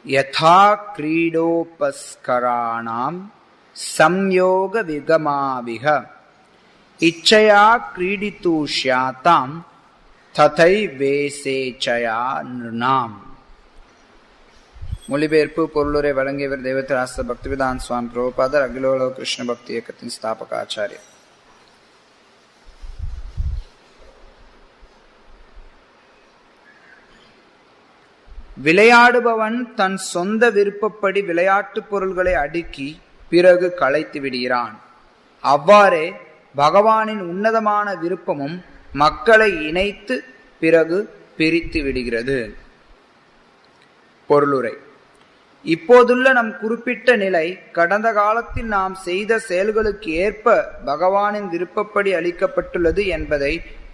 யதா கிரீடோபஸ்கராணாம் சம்யோக விகமாவிக இச்சயா கிரீடிதூஷ்யாதாம் ததை வேசேச்சயா நிருணாம். மொழிபெயர்ப்பு பொருளுரை வழங்கியவர் தெய்வத்திராச பக்திவேதாந்த சுவாமி பிரபுபாதர், அகிலோலோக கிருஷ்ண பக்தி இயக்கத்தின் ஸ்தாபக ஆச்சாரியர். விளையாடுபவன் தன் சொந்த விருப்பப்படி விளையாட்டுப் பொருள்களை அடுக்கி பிறகு களைத்து விடுகிறான். அவ்வாறே பகவானின் உன்னதமான விருப்பமும் மக்களை இணைத்து பிறகு பிரித்து விடுகிறது. பொருளுரை. இப்போதுள்ள நம் குறிப்பிட்ட நிலை கடந்த காலத்தில் நாம் செய்த செயல்களுக்கு ஏற்ப பகவானின் விருப்பப்படி அளிக்கப்பட்டுள்ளது என்பதை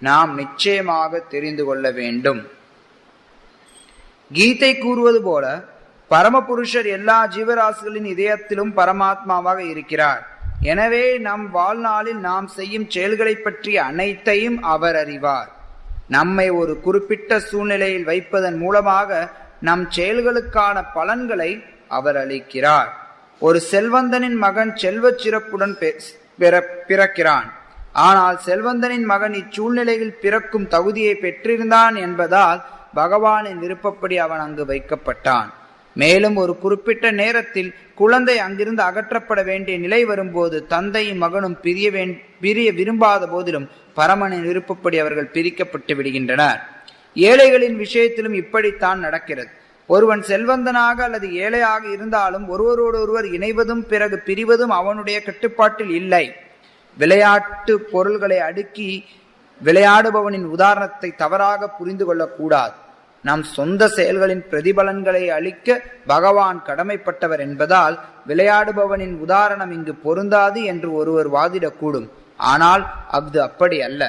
நாம் நிச்சயமாக தெரிந்து கொள்ள வேண்டும். கீதை கூறுவது போல பரமபுருஷர் எல்லா ஜீவராசிகளின் இதயத்திலும் பரமாத்மாவாக இருக்கிறார். எனவே நம் வாழ்நாளில் நாம் செய்யும் செயல்களை பற்றிய அனைத்தையும் அவர் அறிவார். நம்மை ஒரு குறிப்பிட்ட சூழ்நிலையில் வைப்பதன் மூலமாக நம் செயல்களுக்கான பலன்களை அவர் அளிக்கிறார். ஒரு செல்வந்தனின் மகன் செல்வ சிறப்புடன் பிறக்கிறான். ஆனால் செல்வந்தனின் மகன் இச்சூழ்நிலையில் பிறக்கும் தகுதியை பெற்றிருந்தான் என்பதால் பகவானின் விருப்பப்படி அவன் அங்கு வைக்கப்பட்டான். மேலும் ஒரு குறிப்பிட்ட நேரத்தில் குழந்தை அங்கிருந்து அகற்றப்பட வேண்டிய நிலை வரும்போது தந்தையும் மகனும் பிரிய விரும்பாத போதிலும் பரமனின் விருப்பப்படி அவர்கள் பிரிக்கப்பட்டு விடுகின்றனர். ஏழைகளின் விஷயத்திலும் இப்படித்தான் நடக்கிறது. ஒருவன் செல்வந்தனாக அல்லது ஏழையாக இருந்தாலும் ஒருவரோடு ஒருவர் இணைவதும் பிறகு பிரிவதும் அவனுடைய கட்டுப்பாட்டில் இல்லை. விளையாட்டு பொருள்களை அடுக்கி விளையாடுபவனின் உதாரணத்தை தவறாக புரிந்து கொள்ளக்கூடாது. நம் சொந்த செயல்களின் பிரதிபலன்களை அளிக்க பகவான் கடமைப்பட்டவர் என்பதால் விளையாடுபவனின் உதாரணம் இங்கு பொருந்தாது என்று ஒருவர் வாதிடக்கூடும். ஆனால் அது அப்படி அல்ல.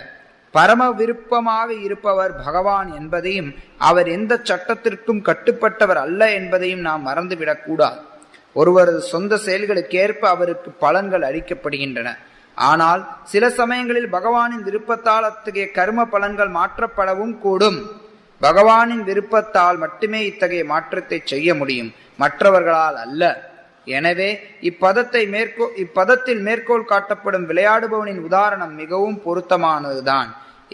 பரம விருப்பமாக இருப்பவர் பகவான் என்பதையும் அவர் எந்த சட்டத்திற்கும் கட்டுப்பட்டவர் அல்ல என்பதையும் நாம் மறந்துவிடக்கூடாது. ஒருவரது சொந்த செயல்களுக்கேற்ப அவருக்கு பலன்கள் அளிக்கப்படுகின்றன. ஆனால் சில சமயங்களில் பகவானின் விருப்பத்தால் அத்தகைய கர்ம பலன்கள் மாற்றப்படவும் கூடும். பகவானின் விருப்பத்தால் மட்டுமே இத்தகைய மாற்றத்தை செய்ய முடியும், மற்றவர்களால் அல்ல. எனவே இப்பதத்தில் மேற்கோள் காட்டப்படும் விளையாடுபவனின் உதாரணம் மிகவும் பொருத்தமானதுதான்.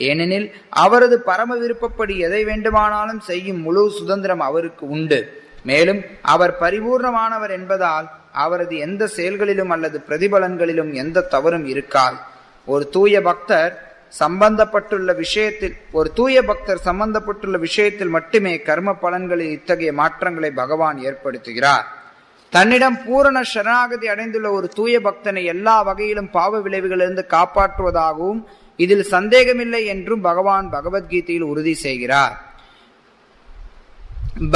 ஏனெனில் அவரது பரம விருப்பப்படி எதை வேண்டுமானாலும் செய்யும் முழு சுதந்திரம் அவருக்கு உண்டு. மேலும் அவர் பரிபூர்ணமானவர் என்பதால் அவரது எந்த செயல்களிலும் அல்லது பிரதிபலன்களிலும் எந்த தவறும் இருக்காது. ஒரு தூய பக்தர் சம்பந்தப்பட்டுள்ள விஷயத்தில் மட்டுமே கர்ம பலன்களில் இத்தகைய மாற்றங்களை பகவான் ஏற்படுத்துகிறார். தன்னிடம் பூரண சரணாகதி அடைந்துள்ள ஒரு தூய பக்தனை எல்லா வகையிலும் பாவ விளைவுகளிலிருந்து காப்பாற்றுவதாகவும் இதில் சந்தேகமில்லை என்றும் பகவான் பகவத்கீதையில் உறுதி செய்கிறார்.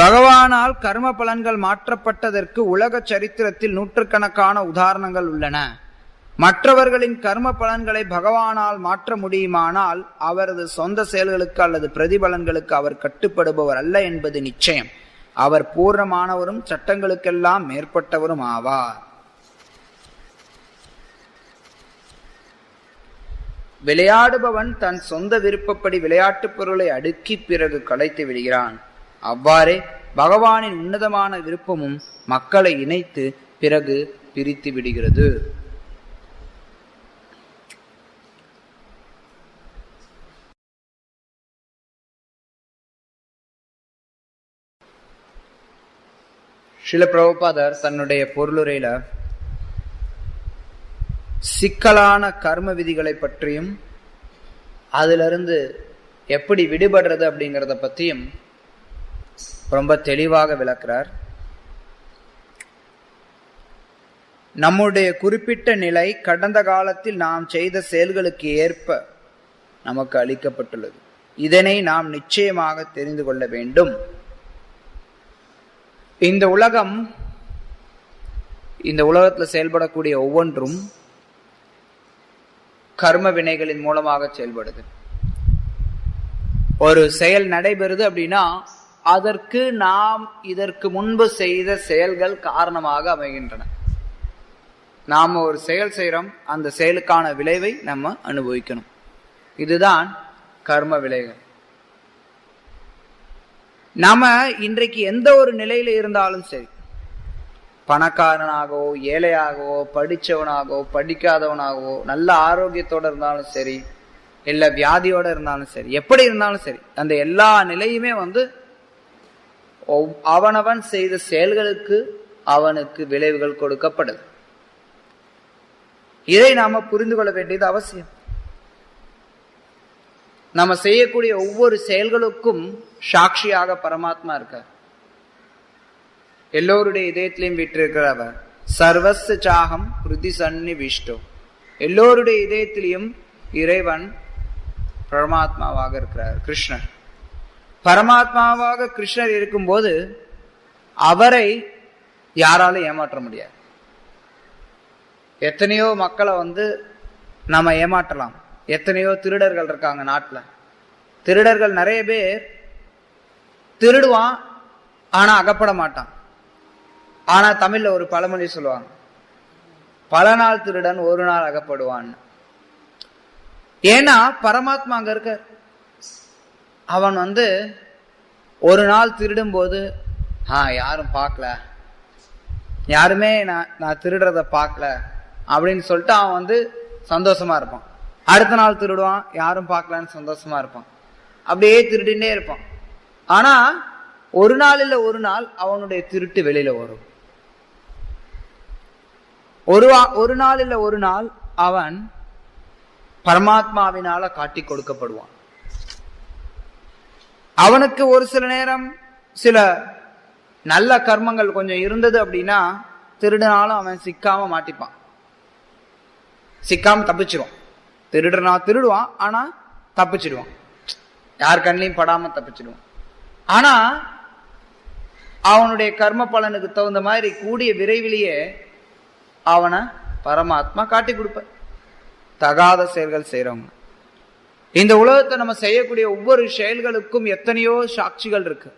பகவானால் கர்ம பலன்கள் மாற்றப்பட்டதற்கு உலக சரித்திரத்தில் நூற்றுக்கணக்கான உதாரணங்கள் உள்ளன. மற்றவர்களின் கர்ம பலன்களை பகவானால் மாற்ற முடியுமானால் அவரது சொந்த செயல்களுக்கு அல்லது பிரதிபலன்களுக்கு அவர் கட்டுப்படுபவர் அல்ல என்பது நிச்சயம். அவர் பூர்ணமானவரும் சட்டங்களுக்கெல்லாம் மேற்பட்டவரும் ஆவார். விளையாடுபவன் தன் சொந்த விருப்பப்படி விளையாட்டுப் பொருளை அடுக்கி பிறகு களைத்து விடுகிறான். அவ்வாறே பகவானின் உன்னதமான விருப்பமும் மக்களை இணைத்து பிறகு பிரித்து விடுகிறது. ஸ்ரீல பிரபுபாதர் தன்னுடைய பொருளுரையில சிக்கலான கர்ம விதிகளை பற்றியும் அதிலிருந்து எப்படி விடுபடுறது அப்படிங்கிறத பற்றியும் ரொம்ப தெளிவாக விளக்குறார். நம்முடைய குறிப்பிட்ட நிலை கடந்த காலத்தில் நாம் செய்த செயல்களுக்கு ஏற்ப நமக்கு அளிக்கப்பட்டுள்ளது. இதனை நாம் நிச்சயமாக தெரிந்து கொள்ள வேண்டும். இந்த உலகத்தில் செயல்படக்கூடிய ஒவ்வொன்றும் கர்ம வினைகளின் மூலமாக செயல்படுது. ஒரு செயல் நடைபெறுது அப்படின்னா அதற்கு நாம் இதற்கு முன்பு செய்த செயல்கள் காரணமாக அமைகின்றன. நாம் ஒரு செயல் செய்கிறோம், அந்த செயலுக்கான விளைவை நம்ம அனுபவிக்கணும். இதுதான் கர்ம விளைவுகள். நாம இன்றைக்கு எந்த ஒரு நிலையில இருந்தாலும் சரி, பணக்காரனாகவோ ஏழையாகவோ படிச்சவனாகவோ படிக்காதவனாகவோ நல்ல ஆரோக்கியத்தோட இருந்தாலும் சரி, இல்ல வியாதியோட இருந்தாலும் சரி, எப்படி இருந்தாலும் சரி, அந்த எல்லா நிலையுமே அவனவன் செய்த செயல்களுக்கு அவனுக்கு விளைவுகள் கொடுக்கப்படுது. இதை நாம புரிந்து கொள்ள வேண்டியது அவசியம். நம்ம செய்யக்கூடிய ஒவ்வொரு செயல்களுக்கும் சாட்சியாக பரமாத்மா இருக்கார். எல்லோருடைய இதயத்திலையும் வீற்றிருக்கிறவர். சர்வஸ்ய சாகம் ஹிருதி சன்னிவிஷ்டோ. எல்லோருடைய இதயத்திலையும் இறைவன் பரமாத்மாவாக இருக்கிறார், கிருஷ்ணர். பரமாத்மாவாக கிருஷ்ணர் இருக்கும்போது அவரை யாராலும் ஏமாற்ற முடியாது. எத்தனையோ மக்களை நம்ம ஏமாற்றலாம். எத்தனையோ திருடர்கள் இருக்காங்க நாட்டில். திருடர்கள் நிறைய பேர் திருடுவான், ஆனா அகப்பட மாட்டான். ஆனா தமிழ்ல ஒரு பழமொழி சொல்லுவாங்க, பல நாள் திருடன் ஒரு நாள் அகப்படுவான். ஏன்னா பரமாத்மா அங்க இருக்க. அவன் ஒரு நாள் திருடும் போது யாரும் பார்க்கல, யாருமே நான் திருடுறத பார்க்கல அப்படின்னு சொல்லிட்டு அவன் சந்தோஷமா இருப்பான். அடுத்த நாள் திருடுவான், யாரும் பார்க்கலன்னு சந்தோஷமா இருப்பான். அப்படியே திருடினே இருப்பான். ஆனா ஒரு நாள் இல்ல ஒரு நாள் அவனுடைய திருட்டு வெளியில வரும். ஒரு நாள் இல்ல ஒரு நாள் அவன் பரமாத்மாவினால காட்டி கொடுக்கப்படுவான். அவனுக்கு ஒரு சில நேரம் சில நல்ல கர்மங்கள் கொஞ்சம் இருந்தது அப்படின்னா திருடினாலும் அவன் சிக்காம மாட்டிப்பான், சிக்காம தப்பிச்சிருவான். திருடுவான், ஆனா தப்பிச்சிடுவான், யார் கண்ணிலையும் படாம தப்பிச்சிடுவான். ஆனா அவனுடைய கர்ம பலனுக்கு தகுந்த மாதிரி கூடிய விரைவிலேயே அவனை பரமாத்மா காட்டி கொடுப்ப. தகாத செயல்கள் செய்யறவங்க. இந்த உலகத்தை நம்ம செய்யக்கூடிய ஒவ்வொரு செயல்களுக்கும் எத்தனையோ சாட்சிகள் இருக்கு.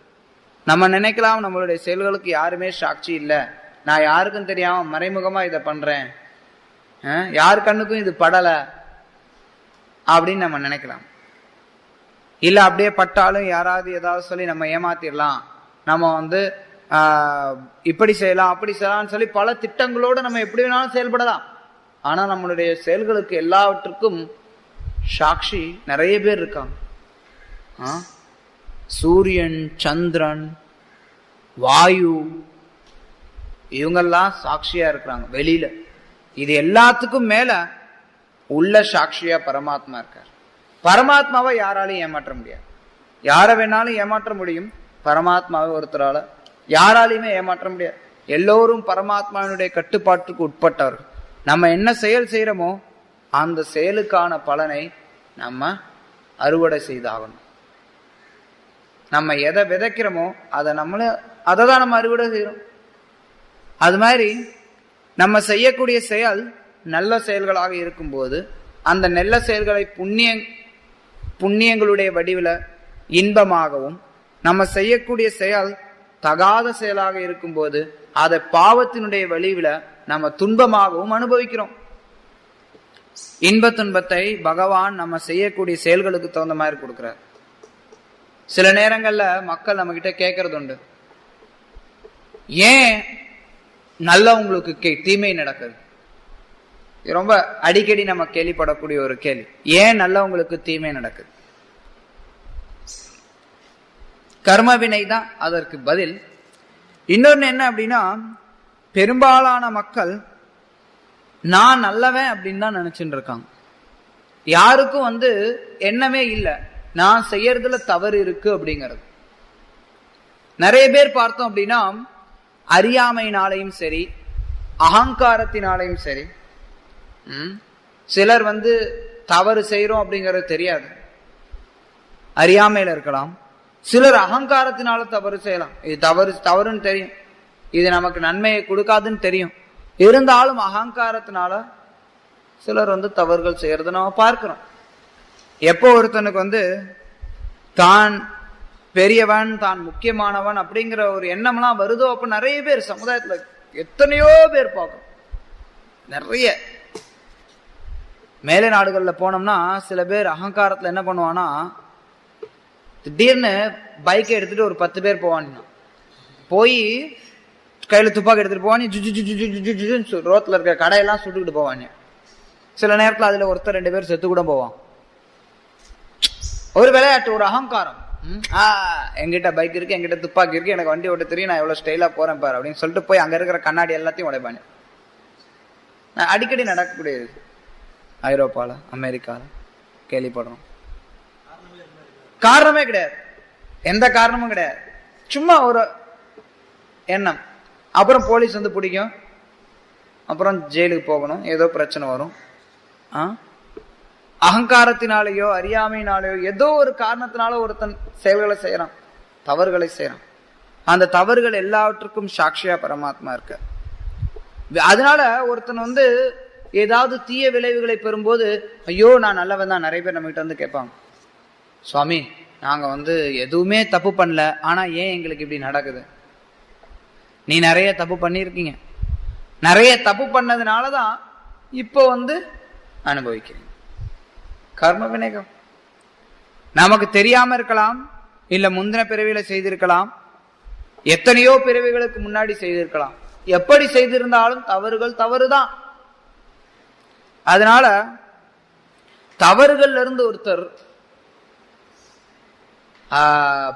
நம்ம நினைக்கலாம் நம்மளுடைய செயல்களுக்கு யாருமே சாட்சி இல்லை, நான் யாருக்கும் தெரியாம மறைமுகமா இதை பண்றேன், யார் கண்ணுக்கும் இது படல அப்படின்னு நம்ம நினைக்கலாம். இல்ல அப்படியே பட்டாலும் யாராவது ஏதாவது சொல்லி நம்ம ஏமாத்திடலாம், நம்ம இப்படி செய்யலாம் அப்படி செய்யலாம்னு சொல்லி பல திட்டங்களோடு நம்ம எப்படி வேணாலும் செயல்படலாம். ஆனா நம்மளுடைய செயல்களுக்கு எல்லாவற்றுக்கும் சாட்சி நிறைய பேர் இருக்காங்க. சூரியன், சந்திரன், வாயு, இவங்கெல்லாம் சாட்சியா இருக்கிறாங்க வெளியில. இது எல்லாத்துக்கும் மேல உள்ள சாட்சியா பரமாத்மா இருக்கார். பரமாத்மாவை யாராலையும் ஏமாற்ற முடியாது. யாரை வேணாலும் ஏமாற்ற முடியும், பரமாத்மாவை ஒருத்தரால யாராலையுமே ஏமாற்ற முடியாது. எல்லோரும் பரமாத்மாவினுடைய கட்டுப்பாட்டுக்கு உட்பட்டவர்கள். நம்ம என்ன செயல் செய்யறோமோ அந்த செயலுக்கான பலனை நம்ம அறுவடை செய்தாகணும். நம்ம எதை விதைக்கிறோமோ அதை தான் நம்ம அறுவடை செய்யறோம். அது மாதிரி நம்ம செய்யக்கூடிய செயல் நல்ல செயல்களாக இருக்கும்போது அந்த நல்ல செயல்களை புண்ணியங்களுடைய வடிவில் இன்பமாகவும், நம்ம செய்யக்கூடிய செயல் தகாத செயலாக இருக்கும்போது அதை பாவத்தினுடைய வடிவில் நம்ம துன்பமாகவும் அனுபவிக்கிறோம். இன்ப துன்பத்தை பகவான் நம்ம செய்யக்கூடிய செயல்களுக்கு தகுந்த மாதிரி கொடுக்கிறார். சில நேரங்கள்ல மக்கள் நம்ம கிட்ட கேட்கறது உண்டு, ஏன் நல்லவங்களுக்கு தீமை நடக்குது? ரொம்ப அடிக்கடி நம்ம கேள்விப்படக்கூடிய ஒரு கேள்வி, ஏன் நல்லவங்களுக்கு தீமை நடக்குது? கர்மவினை தான் அதற்கு பதில். இன்னொன்னு என்ன அப்படின்னா, பெரும்பாலான மக்கள் நான் நல்லவன் அப்படின்னு தான் நினைச்சுட்டு இருக்காங்க. யாருக்கும் எண்ணமே இல்லை நான் செய்யறதுல தவறு இருக்கு அப்படிங்கிறது. நிறைய பேர் பார்த்தோம் அப்படின்னா அறியாமையினாலையும் சரி, அகங்காரத்தினாலையும் சரி, சிலர் தவறு செய்யறோம் அப்படிங்கிறது தெரியாது, அறியாமையில இருக்கலாம். சிலர் அகங்காரத்தினால தவறு செய்யலாம், இது தவறுன்னு தெரியும், இது நமக்கு நன்மையை கொடுக்காதுன்னு தெரியும், இருந்தாலும் அகங்காரத்தினால சிலர் தவறுகள் செய்யறத நம்ம பார்க்கிறோம். எப்போ ஒருத்தனுக்கு தான் பெரியவன், தான் முக்கியமானவன் அப்படிங்கிற ஒரு எண்ணம்லாம் வருதோ அப்ப நிறைய பேர் சமுதாயத்துல எத்தனையோ பேர் பார்க்கணும். நிறைய மேலை நாடுகள்ல போனோம்னா சில பேர் அகங்காரத்துல என்ன பண்ணுவானா, திடீர்னு பைக்கை எடுத்துட்டு ஒரு 10 பேர் போவான். போய் கையில துப்பாக்கி எடுத்துட்டு போவான். ரோட்ல இருக்க கடையெல்லாம் சுட்டுக்கிட்டு போவாங்க. சில நேரத்தில் அதுல ஒருத்தர் 2 பேர் செத்து கூட போவான். ஒரு விளையாட்டு, ஒரு அகங்காரம். எங்கிட்ட பைக் இருக்கு, எங்கிட்ட துப்பாக்கி இருக்கு, எனக்கு வண்டி ஓட்ட தெரியும், நான் எவ்வளவு ஸ்டைலா போறேன் பாரு அப்படின்னு சொல்லிட்டு போய் அங்க இருக்கிற கண்ணாடி எல்லாத்தையும் உடைப்பாங்க. அடிக்கடி நடக்கக்கூடியது. ஐரோப்பால, அமெரிக்கால கேள்விப்படுறோம். காரணமே கிடையாது, எந்த காரணமும் கிடையாது, சும்மா ஒரு எண்ணம். அப்புறம் போலீஸ் வந்து பிடிக்கும், அப்புறம் ஜெயிலுக்கு போகணும், ஏதோ பிரச்சனை வரும். அகங்காரத்தினாலேயோ அறியாமையினாலேயோ ஏதோ ஒரு காரணத்தினால ஒருத்தன் செயல்களை செய்யறான், தவறுகளை செய்யறான். அந்த தவறுகள் எல்லாவற்றுக்கும் சாட்சியா பரமாத்மா இருக்க. அதனால ஒருத்தன் வந்து ஏதாவது தீய விளைவுகளை பெறும்போது, ஐயோ நான் நல்லவன் தான். நிறைய பேர் நம்ம கிட்ட வந்து கேட்பாங்க, சுவாமி நாங்க வந்து எதுவுமே தப்பு பண்ணல, ஆனா ஏன் எங்களுக்கு இப்படி நடக்குது? நீ நிறைய தப்பு பண்ணிருக்கீங்க, நிறைய தப்பு பண்ணதுனாலதான் இப்போ வந்து அனுபவிக்கிறீங்க. கர்ம வினைகம் நமக்கு தெரியாம இருக்கலாம், இல்ல முந்தின பிறவியில செய்திருக்கலாம், எத்தனையோ பிறவிகளுக்கு முன்னாடி செய்திருக்கலாம். எப்படி செய்திருந்தாலும் தவறுகள் தவறுதான். அதனால தவறுகள்ல இருந்து ஒருத்தர்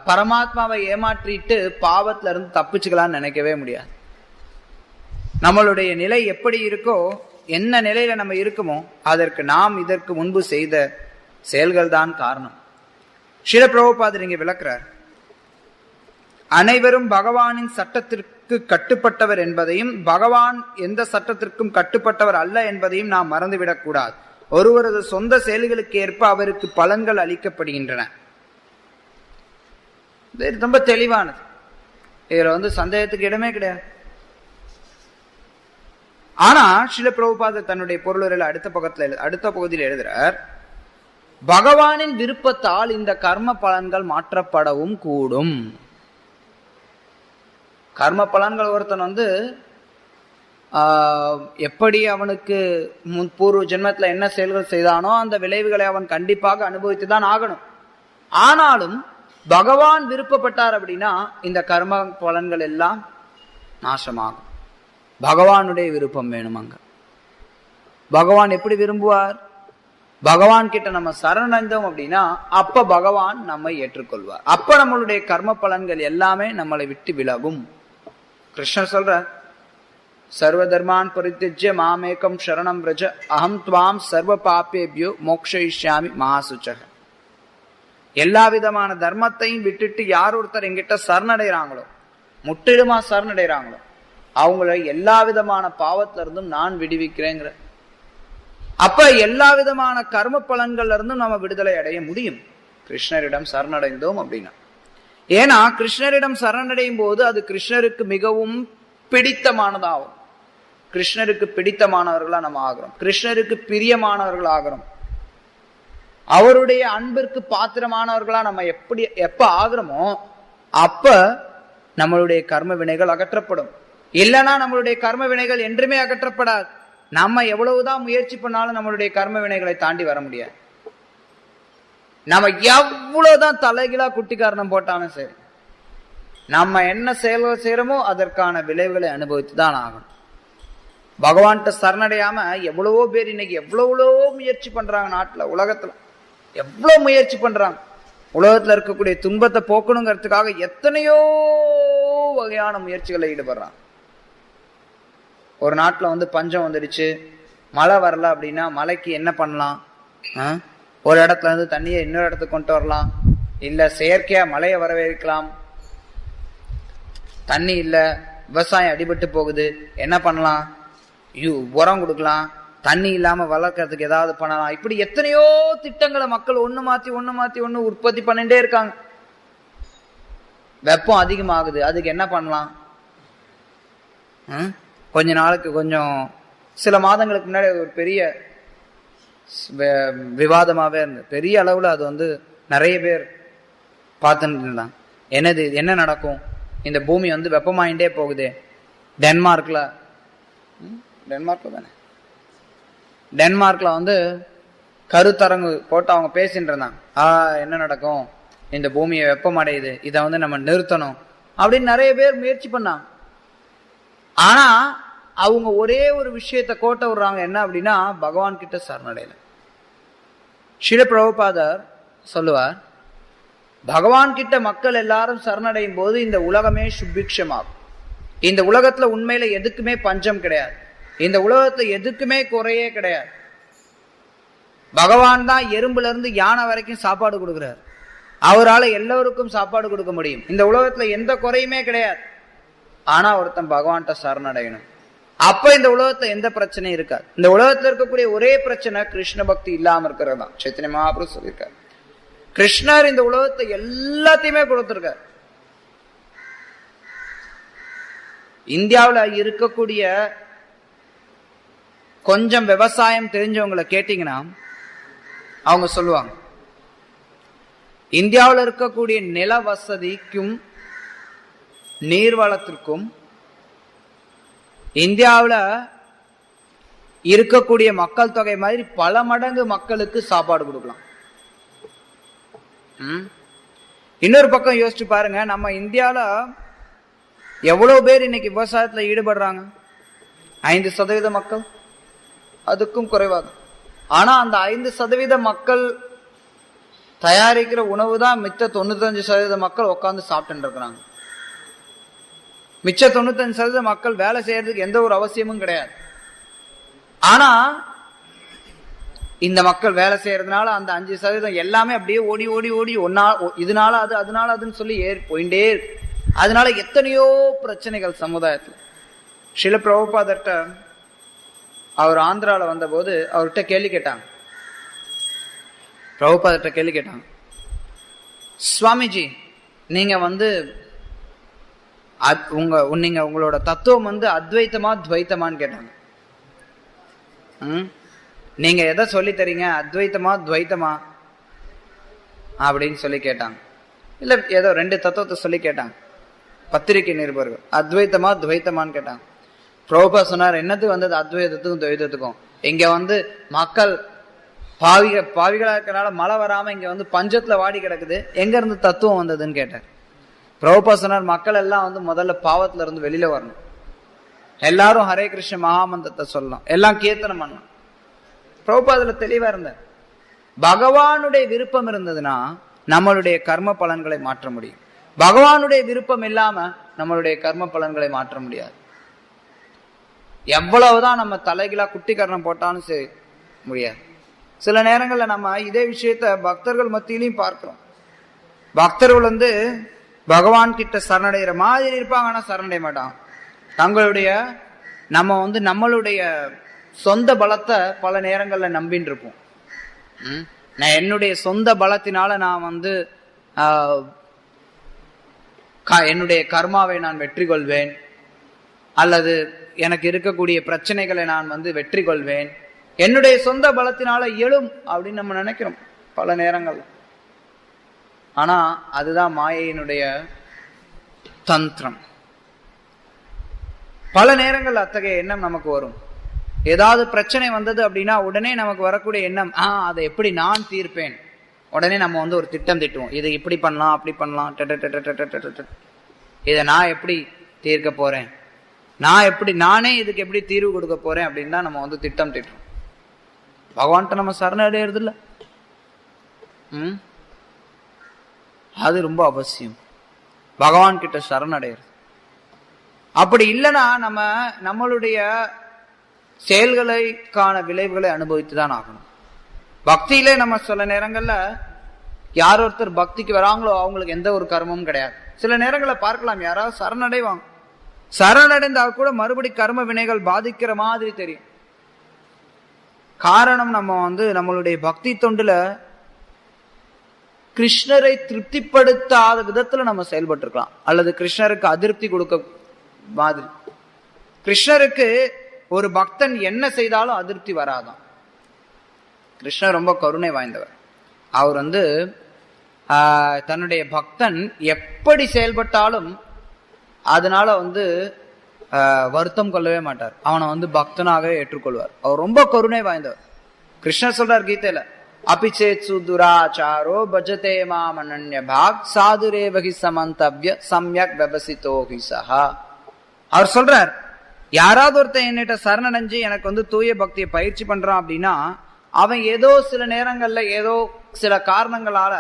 பரமாத்மாவை ஏமாற்றிட்டு பாவத்துல இருந்து தப்பிச்சுக்கலாம்னு நினைக்கவே முடியாது. நம்மளுடைய நிலை எப்படி இருக்கோ, என்ன நிலையில நம்ம இருக்குமோ அதற்கு நாம் இதற்கு முன்பு செய்த செயல்கள் தான் காரணம். ஸ்ரீல பிரபுபாதர் இங்கே விளக்குறார், அனைவரும் பகவானின் சட்டத்திற்கு கட்டுப்பட்டவர் என்பதையும் பகவான் எந்த சட்டத்திற்கும் கட்டுப்பட்டவர் அல்ல என்பதையும் நாம் மறந்துவிடக் கூடாது. ஒருவரது சொந்த செயல்களுக்கு ஏற்ப அவருக்கு பலன்கள் அளிக்கப்படுகின்றன. ரொம்ப தெளிவானது, இதுல வந்து சந்தேகத்துக்கு இடமே கிடையாது. ஆனா ஸ்ரீல பிரபுபாதர் தன்னுடைய பொருளுரையில அடுத்த பகுதியில் எழுதுறார், பகவானின் விருப்பத்தால் இந்த கர்ம பலன்கள் மாற்றப்படவும் கூடும். கர்ம பலன்கள் ஒருத்தன் வந்து எப்படி அவனுக்கு பூர்வ ஜென்மத்துல என்ன செயல்கள் செய்தானோ அந்த விளைவுகளை அவன் கண்டிப்பாக அனுபவித்துதான் ஆகணும். ஆனாலும் பகவான் விருப்பப்பட்டார் அப்படின்னா இந்த கர்ம பலன்கள் எல்லாம் நாசமாகும். பகவானுடைய விருப்பம் வேணும். அங்க பகவான் எப்படி விரும்புவார்? பகவான் கிட்ட நம்ம சரணடைந்தோம் அப்படின்னா அப்ப பகவான் நம்மை ஏற்றுக்கொள்வார். அப்ப நம்மளுடைய கர்ம பலன்கள் எல்லாமே நம்மளை விட்டு விலகும். கிருஷ்ணர் சொல்ற, சர்வ தர்மான் பரித்யஜ்ய மாமேகம் சரணம் விரஜ அகம் த்வாம் சர்வ பாப்பேபியோ மோக்ஷயிஷ்யாமி மகாசுச்சக. எல்லா விதமான தர்மத்தையும் விட்டுட்டு யார் ஒருத்தர் எங்கிட்ட சரணடைகிறாங்களோ, முற்றிலுமா சரணடைகிறாங்களோ, அவங்கள எல்லா விதமான பாவத்தில இருந்தும் நான் விடுவிக்கிறேங்கிற. அப்ப எல்லா விதமான கர்ம பலன்கள்ல இருந்தும் நம்ம விடுதலை அடைய முடியும் கிருஷ்ணரிடம் சரணடைந்தோம் அப்படின்னா. ஏன்னா கிருஷ்ணரிடம் சரணடையும் போது அது கிருஷ்ணருக்கு மிகவும் பிடித்தமானதாகும். கிருஷ்ணருக்கு பிடித்தமானவர்களா நம்ம ஆகிறோம், கிருஷ்ணருக்கு பிரியமானவர்கள் ஆகிறோம். அவருடைய அன்பிற்கு பாத்திரமானவர்களா நம்ம எப்ப ஆகிறோமோ அப்ப நம்மளுடைய கர்ம வினைகள் அகற்றப்படும். இல்லைன்னா நம்மளுடைய கர்ம வினைகள் என்றுமே அகற்றப்படாது. நம்ம எவ்வளவுதான் முயற்சி பண்ணாலும் நம்மளுடைய கர்ம வினைகளை தாண்டி வர முடியாது. நம்ம எவ்வளவுதான் தலைகீழா குட்டி காரணம் போட்டாலும் சரி, நம்ம என்ன செயல்கள் செய்யறோமோ அதற்கான விளைவுகளை அனுபவித்துதான் ஆகணும். பகவான்கிட்ட சரணடையாம எவ்வளவோ பேர் இன்னைக்கு எவ்வளவோ முயற்சி பண்றாங்க. நாட்டுல உலகத்துல எவ்வளவு முயற்சி பண்றாங்க. உலகத்துல இருக்கக்கூடிய துன்பத்தை போக்கணுங்கிறதுக்காக எத்தனையோ வகையான முயற்சிகளை ஈடுபடுறாங்க. ஒரு நாட்டுல வந்து பஞ்சம் வந்துடுச்சு, மழை வரல அப்படின்னா மழைக்கு என்ன பண்ணலாம்? ஒரு இடத்துல இருந்து தண்ணியை இன்னொரு இடத்துக்கு கொண்டு வரலாம், இல்ல செயற்கையா மழையை வரவேற்கலாம். தண்ணி இல்ல, விவசாயம் அடிபட்டு போகுது, என்ன பண்ணலாம்? உரம் கொடுக்கலாம், தண்ணி இல்லாம வளர்க்கறதுக்கு ஏதாவது பண்ணலாம். இப்படி எத்தனையோ திட்டங்களை மக்கள் ஒண்ணு மாத்தி ஒண்ணு உற்பத்தி பண்ணிட்டே இருக்காங்க. வெப்பம் அதிகமாகுது, அதுக்கு என்ன பண்ணலாம்? கொஞ்ச நாளுக்கு சில மாதங்களுக்கு முன்னாடி ஒரு பெரிய விவாதமாவே இருந்தது. பெரிய அளவுல அது வந்து நிறைய பேர் பார்த்துட்டு இருந்தாங்க. என்ன நடக்கும்? இந்த பூமி வந்து வெப்பமாயிண்டே போகுது. டென்மார்க்ல தானே, டென்மார்க்ல வந்து கருத்தரங்கு போட்டு அவங்க பேசிட்டு இருந்தாங்க. என்ன நடக்கும், இந்த பூமியை வெப்பமடையுது, இதை வந்து நம்ம நிறுத்தணும் அப்படின்னு நிறைய பேர் முயற்சி பண்ணாங்க. ஆனா அவங்க ஒரே ஒரு விஷயத்த கோட்டை விடுறாங்க, என்ன அப்படின்னா பகவான் கிட்ட சரணடையல. ஸ்ரீல பிரபுபாதர் சொல்லுவார், பகவான் கிட்ட மக்கள் எல்லாரும் சரணடையும் போது இந்த உலகமே சுபிக்ஷமாகும். இந்த உலகத்துல உண்மையில எதுக்குமே பஞ்சம் கிடையாது, இந்த உலகத்துல எதுக்குமே குறையே கிடையாது. பகவான் தான் எறும்புல இருந்து யானை வரைக்கும் சாப்பாடு கொடுக்கிறார், அவரால் எல்லோருக்கும் சாப்பாடு கொடுக்க முடியும். இந்த உலகத்துல எந்த குறையுமே கிடையாது. ஆனா ஒருத்தன் பகவான்கிட்ட சரணடையணும், அப்ப இந்த உலகத்துல எந்த பிரச்சனையும் இருக்காது. இந்த உலகத்துல இருக்கக்கூடிய ஒரே பிரச்சனை கிருஷ்ண பக்தி இல்லாம இருக்கிறது தான். சைத்தன்ய மகாபிரபு சொல்லியிருக்காரு, கிருஷ்ணர் இந்த உலகத்தை எல்லாத்தையுமே கொடுத்திருக்கார். இந்தியாவில் இருக்கக்கூடிய கொஞ்சம் விவசாயம் தெரிஞ்சவங்களை கேட்டீங்கன்னா அவங்க சொல்லுவாங்க, இந்தியாவில் இருக்கக்கூடிய நில வசதிக்கும் நீர்வளத்திற்கும் இந்தியாவில் இருக்கக்கூடிய மக்கள் தொகை மாதிரி பல மடங்கு மக்களுக்கு சாப்பாடு கொடுக்கலாம். இன்னொரு பக்கம் யோசிச்சு பாருங்க, நம்ம இந்தியாவில் எவ்வளவு பேர் இன்னைக்கு விவசாயத்துல ஈடுபடுறாங்க? 5% மக்கள், அதுக்கும் குறைவாக. ஆனா அந்த 5% மக்கள் தயாரிக்கிற உணவு தான் மிச்ச 95% மக்கள் உட்காந்து சாப்பிட்டு இருக்கிறாங்க. மிச்ச 95% மக்கள் வேலை செய்யறதுக்கு எந்த ஒரு அவசியமும் கிடையாது. ஆனா இந்த மக்கள் வேலை செய்யறதுனால அந்த 5% எல்லாமே அப்படியே ஓடி ஓடி ஓடி ஒன்னா, இதனால அது அதனால அதுன்னு சொல்லி போயிட்டே இருக்கு. அதனால எத்தனையோ பிரச்சனைகள் சமுதாயத்தில். ஸ்ரீல பிரபுபாதர்கிட்ட அவர் ஆந்திரால வந்த போது அவர்கிட்ட கேள்வி கேட்டாங்க, பிரபுபாதர்கிட்ட கேள்வி கேட்டாங்க, சுவாமிஜி நீங்க வந்து நீங்க உங்களோட தத்துவம் வந்து அத்வைத்தமா துவைத்தமான்னு கேட்டாங்க. நீங்க எதை சொல்லி தரீங்க, அத்வைத்தமா துவைத்தமா அப்படின்னு சொல்லி கேட்டாங்க. இல்ல ஏதோ 2 தத்துவத்தை சொல்லி கேட்டாங்க. பத்திரிகை நிருபர்கள் அத்வைத்தமா துவைத்தமான்னு கேட்டாங்க. பிரபுபா சொன்னார், என்னத்துக்கு வந்தது அத்வைதத்துக்கும் துவைதத்துக்கும்? இங்க வந்து மக்கள் பாவிகளா இருக்கிறனால மழை வராம இங்க வந்து பஞ்சத்துல வாடி கிடக்குது, எங்க இருந்து தத்துவம் வந்ததுன்னு கேட்டார். பிரபுபா சொன்னார், மக்கள் எல்லாம் வந்து முதல்ல பாவத்துல இருந்து வெளியில வரணும், எல்லாரும் ஹரே கிருஷ்ண மகாமந்திரத்தை சொல்லலாம், எல்லாம் கீர்த்தனம் பண்ணலாம். பிரபுபா அதுல தெளிவா இருந்தார். பகவானுடைய விருப்பம் இருந்ததுன்னா நம்மளுடைய கர்ம பலன்களை மாற்ற முடியும். பகவானுடைய விருப்பம் இல்லாம நம்மளுடைய கர்ம பலன்களை மாற்ற முடியாது. எவ்வளவுதான் நம்ம தலைகீழா குட்டி கர்ணம் போட்டாலும் சரி முடியாது. சில நேரங்கள்ல நம்ம இதே விஷயத்த பக்தர்கள் மத்தியிலையும் பார்க்கிறோம். பக்தர்கள் வந்து பகவான் கிட்ட சரணடைகிற மாதிரி இருப்பாங்க, ஆனா சரணடைய மாட்டாங்க. தங்களுடைய நம்ம வந்து நம்மளுடைய சொந்த பலத்தை பல நேரங்கள்ல நம்பின்னு இருப்போம். நான் என்னுடைய சொந்த பலத்தினால நான் வந்து என்னுடைய கர்மாவை நான் வெற்றி கொள்வேன், அல்லது எனக்கு இருக்கக்கூடிய பிரச்சனைகளை நான் வந்து வெற்றி கொள்வேன், என்னுடைய சொந்த பலத்தினால எழும் அப்படின்னு நம்ம நினைக்கிறோம் பல நேரங்கள். ஆனா அதுதான் மாயையினுடைய தந்திரம். பல நேரங்கள் அத்தகைய எண்ணம் நமக்கு வரும். ஏதாவது பிரச்சனை வந்தது அப்படின்னா உடனே நமக்கு வரக்கூடிய எண்ணம், அதை எப்படி நான் தீர்ப்பேன். உடனே நம்ம வந்து ஒரு திட்டம் திட்டுவோம், இதை இப்படி பண்ணலாம் அப்படி பண்ணலாம், இதை நான் எப்படி தீர்க்க போறேன், நானே இதுக்கு எப்படி தீர்வு கொடுக்க போறேன் அப்படின்னு தான் நம்ம வந்து திட்டம் திட்டுறோம். பகவான்கிட்ட நம்ம சரணடைகிறது இல்லை. அது ரொம்ப அவசியம், பகவான் கிட்ட சரணடைகிறது. அப்படி இல்லைன்னா நம்ம நம்மளுடைய செயல்களுக்கான விளைவுகளை அனுபவித்துதான் ஆகணும். பக்தியிலே நம்ம சில நேரங்கள்ல யார் ஒருத்தர் பக்திக்கு வராங்களோ அவங்களுக்கு எந்த ஒரு கர்மமும் கிடையாது. சில நேரங்களை பார்க்கலாம், யாராவது சரணடைவாங்க, சரணடைந்தால் கூட மறுபடி கர்ம வினைகள் பாதிக்கிற மாதிரி தெரியும். காரணம் நம்ம வந்து நம்மளுடைய பக்தி தொண்டுல கிருஷ்ணரை திருப்திப்படுத்தாத விதத்துல நம்ம செயல்பட்டு இருக்கலாம், அல்லது கிருஷ்ணருக்கு அதிருப்தி கொடுக்க மாதிரி. கிருஷ்ணருக்கு ஒரு பக்தன் என்ன செய்தாலும் அதிருப்தி வராதான். கிருஷ்ணர் ரொம்ப கருணை வாய்ந்தவர். அவர் வந்து தன்னுடைய பக்தன் எப்படி செயல்பட்டாலும் அதனால வந்து வருத்தம் கொள்ளவே மாட்டார், அவனை வந்து பக்தனாகவே ஏற்றுக்கொள்வார். அவர் ரொம்ப கருணை வாய்ந்தவர். கிருஷ்ணர் சொல்றார் கீதையில, அபிச்சேத்சு துராச்சாரோ பஜதே மாம் அனன்ய பாக் சாதுரேவகி சமந்தவ்ய சம்யக் விவசிதோகி சஹா. அவர் சொல்றார், யாராவது ஒருத்தன் என்னிட்ட சரணடைஞ்சு எனக்கு தூய பக்தியை பயிற்சி பண்றான் அப்படின்னா அவன் ஏதோ சில நேரங்கள்ல ஏதோ சில காரணங்களால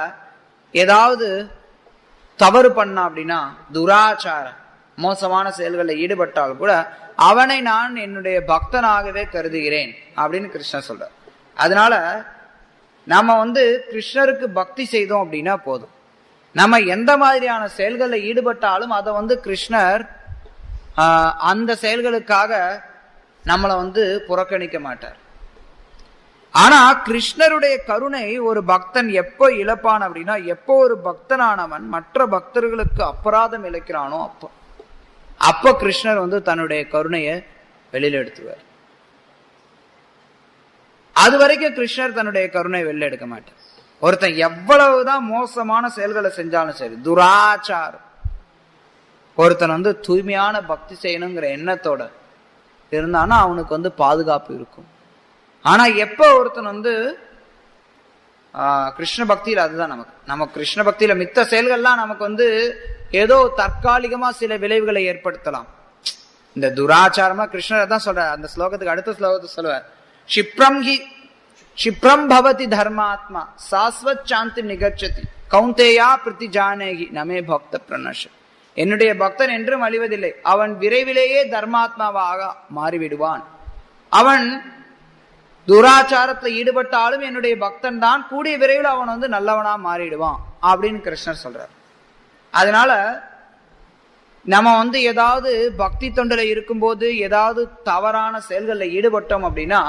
ஏதாவது தவறு பண்ணா அப்படின்னா, துராச்சார மோசமான செயல்களில் ஈடுபட்டால் கூட அவனை நான் என்னுடைய பக்தனாகவே கருதுகிறேன் அப்படின்னு கிருஷ்ணர் சொல்றார். அதனால நம்ம கிருஷ்ணருக்கு பக்தி செய்தோம் அப்படின்னா போதும். நம்ம எந்த மாதிரியான செயல்களில் ஈடுபட்டாலும் அதை கிருஷ்ணர் அந்த செயல்களுக்காக நம்மளை புறக்கணிக்க மாட்டார். ஆனா கிருஷ்ணருடைய கருணை ஒரு பக்தன் எப்போ இழப்பான் அப்படின்னா, எப்போ ஒரு பக்தனானவன் மற்ற பக்தர்களுக்கு அபராதம் இழைக்கிறானோ அப்ப கிருஷ்ணர் தன்னுடைய கருணையை வெளியில எடுத்துவார். அது வரைக்கும் கிருஷ்ணர் தன்னுடைய கருணை வெளில எடுக்க மாட்டார். ஒருத்தன் எவ்வளவுதான் மோசமான செயல்களை செஞ்சாலும் சரி, துராச்சாரம், ஒருத்தன் தூய்மையான பக்தி செய்யணுங்கிற எண்ணத்தோட இருந்தானா அவனுக்கு பாதுகாப்பு இருக்கும். ஆனா எப்ப ஒருத்தன் கிருஷ்ண பக்தியில, அதுதான் நம்ம கிருஷ்ண பக்தியில மித்த செயல்கள்லாம் நமக்கு ஏதோ தற்காலிகமா சில விளைவுகளை ஏற்படுத்தலாம். இந்த துராச்சாரமா கிருஷ்ணர் தான் சொல்ற. அந்த ஸ்லோகத்துக்கு அடுத்த ஸ்லோகத்தை சொல்லுவார், க்ஷிப்ரம் பவதி தர்மாத்மா சாஸ்வத் சாந்தி நிகச்சதி கௌந்தேயா பிரதி ஜானேகி நமே பக்த பிரணஷ. என்னுடைய பக்தன் என்றும் அழிவதில்லை, அவன் விரைவிலேயே தர்மாத்மாவாக மாறிவிடுவான். அவன் துராச்சாரத்துல ஈடுபட்டாலும் என்னுடைய பக்தன் தான், கூடிய விரைவில் அவன் நல்லவனா மாறிடுவான் அப்படின்னு கிருஷ்ணர் சொல்றார். அதனால நம்ம ஏதாவது பக்தி தொண்டில இருக்கும்போது ஏதாவது தவறான செயல்களில் ஈடுபட்டோம் அப்படின்னா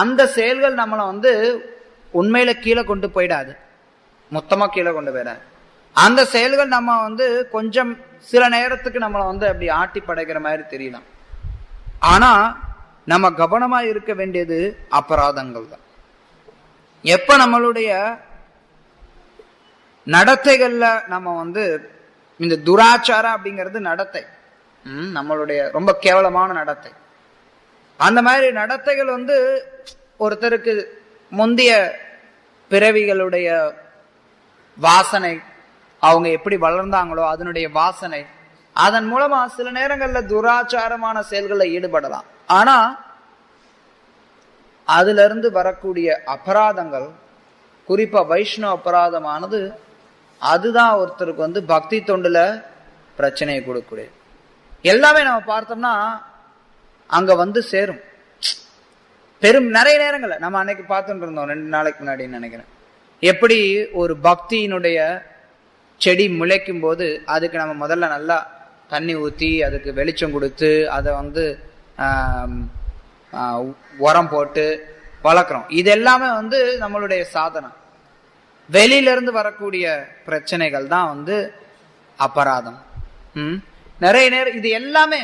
அந்த செயல்கள் நம்மளை உண்மையில கீழே கொண்டு போயிடாது, மொத்தமா கீழே கொண்டு போயிடாது. அந்த செயல்கள் நம்ம கொஞ்சம் சில நேரத்துக்கு நம்மளை அப்படி ஆட்டி படைக்கிற மாதிரி தெரியலாம். ஆனா நம்ம கவனமா இருக்க வேண்டியது அபராதங்கள் தான். எப்ப நம்மளுடைய நடத்தைகள்ல நம்ம இந்த துராச்சாரம் அப்படிங்கிறது நடத்தை, நம்மளுடைய ரொம்ப கேவலமான நடத்தை. அந்த மாதிரி நடத்தைகள் ஒருத்தருக்கு முந்தைய பிறவிகளுடைய வாசனை, அவங்க எப்படி வளர்ந்தாங்களோ அதனுடைய வாசனை, அதன் மூலமா சில நேரங்கள்ல துராச்சாரமான செயல்களில் ஈடுபடலாம். ஆனா அதுல இருந்து வரக்கூடிய அபராதங்கள், குறிப்பா வைஷ்ணவ அபராதமானது, அதுதான் ஒருத்தருக்கு பக்தி தொண்டுல பிரச்சனையை கொடுக்கக்கூடிய எல்லாமே நம்ம பார்த்தோம்னா அங்க சேரும். நிறைய நேரங்கள்ல நம்ம அன்னைக்கு பார்த்துட்டு இருந்தோம் 2 நாளைக்கு முன்னாடி நினைக்கிறேன், எப்படி ஒரு பக்தியினுடைய செடி முளைக்கும் போது அதுக்கு நம்ம முதல்ல நல்லா தண்ணி ஊற்றி அதுக்கு வெளிச்சம் கொடுத்து அதை உரம் போட்டு வளர்க்குறோம். இது எல்லாமே நம்மளுடைய சாதனம். வெளியிலிருந்து வரக்கூடிய பிரச்சனைகள் தான் அபராதம். நிறைய நேரம் இது எல்லாமே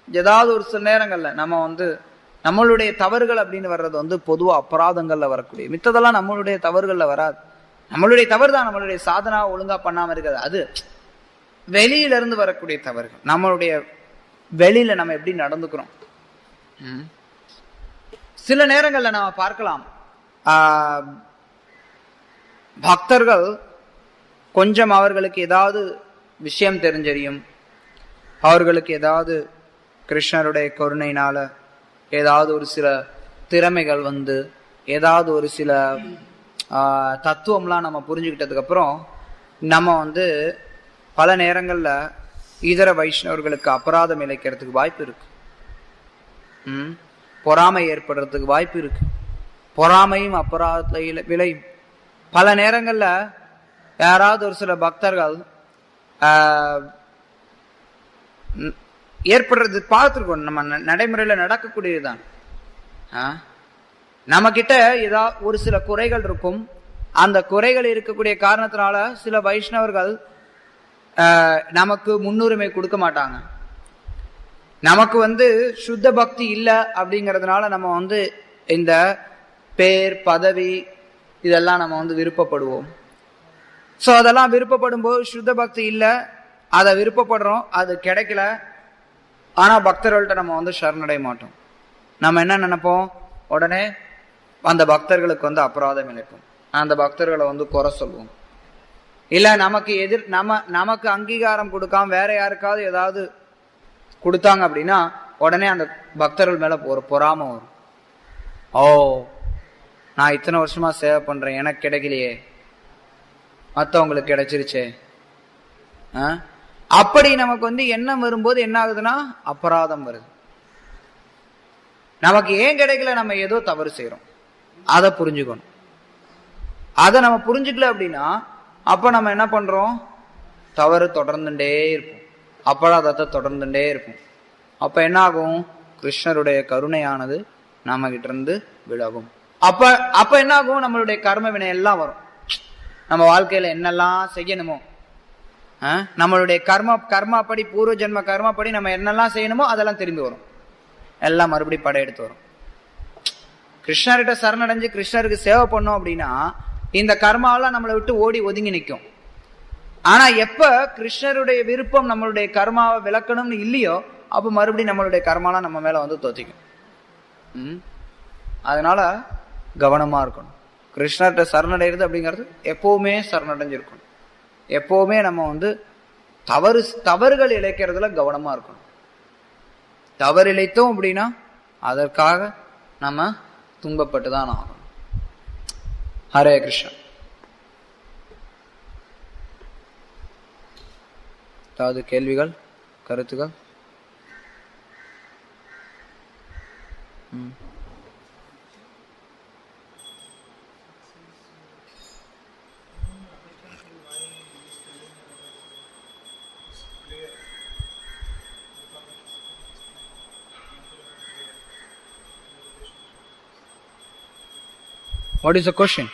ஏதாவது ஒரு சில நேரங்கள்ல நம்ம நம்மளுடைய தவறுகள் அப்படின்னு வர்றது பொதுவா அபராதங்கள்ல வரக்கூடிய, மித்ததெல்லாம் நம்மளுடைய தவறுகள்ல வராது. நம்மளுடைய தவறு தான் நம்மளுடைய சாதனா ஒழுங்கா பண்ணாம இருக்கிறது. அது வெளியில இருந்து வரக்கூடிய தவறுகள். நம்மளுடைய வெளியில நம்ம எப்படி நடந்துக்கிறோம். சில நேரங்கள்ல நம்ம பார்க்கலாம், பக்தர்கள் கொஞ்சம் அவர்களுக்கு ஏதாவது விஷயம் தெரிஞ்சறியும், அவர்களுக்கு ஏதாவது கிருஷ்ணருடைய கருணையினால ஏதாவது ஒரு சில திறமைகள் ஏதாவது ஒரு சில தத்துவம்லாம் நம்ம புரிஞ்சுக்கிட்டதுக்கு அப்புறம் நம்ம பல நேரங்கள்ல இதர வைஷ்ணவர்களுக்கு அபராதம் இழைக்கிறதுக்கு வாய்ப்பு இருக்கு. பொறாமை ஏற்படுறதுக்கு வாய்ப்பு இருக்கு. பொறாமையும் அபராதத்துல விளையும். பல நேரங்கள்ல யாராவது ஒரு சில பக்தர்கள் ஏற்படுறது பார்த்துருக்கோம். நம்ம நடைமுறையில நடக்கக்கூடியதுதான். நம்ம கிட்ட ஏதாவது ஒரு சில குறைகள் இருக்கும். அந்த குறைகள் இருக்கக்கூடிய காரணத்தினால சில வைஷ்ணவர்கள் நமக்கு முன்னுரிமை கொடுக்க மாட்டாங்க. நமக்கு சுத்த பக்தி இல்லை அப்படிங்கிறதுனால நம்ம இந்த பேர் பதவி இதெல்லாம் நம்ம விருப்பப்படுவோம். ஸோ அதெல்லாம் விருப்பப்படும் போது சுத்த பக்தி இல்லை, அதை விருப்பப்படுறோம், அது கிடைக்கல. ஆனா பக்தர்கள்ட்ட நம்ம சரணடைய மாட்டோம். நம்ம என்ன நினைப்போம், உடனே அந்த பக்தர்களுக்கு வந்து அபராதம் இழைப்போம், அந்த பக்தர்களை வந்து குறை சொல்லுவோம். இல்ல நமக்கு நமக்கு அங்கீகாரம் கொடுக்காம வேற யாருக்காவது ஏதாவது கொடுத்தாங்க அப்படின்னா உடனே அந்த பக்தர்கள் மேல ஒரு பொறாம வரும். ஓ, நான் இத்தனை வருஷமா சேவை பண்றேன், எனக்கு கிடைக்கலையே, மற்றவங்களுக்கு கிடைச்சிருச்சே. அப்படி நமக்கு வந்து எண்ணம் வரும்போது என்ன ஆகுதுன்னா அபராதம் வருது. நமக்கு ஏன் கிடைக்கல, நம்ம ஏதோ தவறு செய்யறோம், அதை புரிஞ்சுக்கணும். அதை நம்ம புரிஞ்சுக்கல அப்படின்னா அப்ப நம்ம என்ன பண்றோம், தவறு தொடர்ந்துட்டே இருப்போம், அபராதத்தை தொடர்ந்துட்டே இருப்போம். அப்ப என்ன ஆகும், கிருஷ்ணருடைய கருணையானது நம்ம கிட்ட இருந்து விலகும். அப்ப என்ன ஆகும், நம்மளுடைய கர்ம வினை எல்லாம் வரும். நம்ம வாழ்க்கையில என்னெல்லாம் செய்யணுமோ, நம்மளுடைய கர்மாப்படி பூர்வ ஜென்ம கர்மாப்படி நம்ம என்னெல்லாம் செய்யணுமோ அதெல்லாம் திரும்பி வரும், எல்லாம் மறுபடியும் படையெடுத்து வரும். கிருஷ்ணர்கிட்ட சரணடைஞ்சு கிருஷ்ணருக்கு சேவை பண்ணோம் அப்படின்னா இந்த கர்மாவெல்லாம் நம்மளை விட்டு ஓடி ஒதுங்கி நிற்கும். ஆனா எப்ப கிருஷ்ணருடைய விருப்பம் நம்மளுடைய கர்மாவை விளக்கணும்னு இல்லையோ அப்ப மறுபடியும் நம்மளுடைய கர்மாலாம் நம்ம மேல வந்து தொத்திக்கும். அதனால கவனமா இருக்கணும். கிருஷ்ணர்கிட்ட சரணடைகிறது அப்படிங்கிறது எப்பவுமே சரணடைஞ்சிருக்கணும். எப்பவுமே நம்ம வந்து தவறுகள் இழைக்கிறதுல கவனமா இருக்கணும். தவறு இழைத்தோம் அப்படின்னா அதற்காக நம்ம துன்பப்பட்டுதான் ஆகணும். ஹரே கிருஷ்ணா. ஏதாவது கேள்விகள், கருத்துக்கள்? What is the question?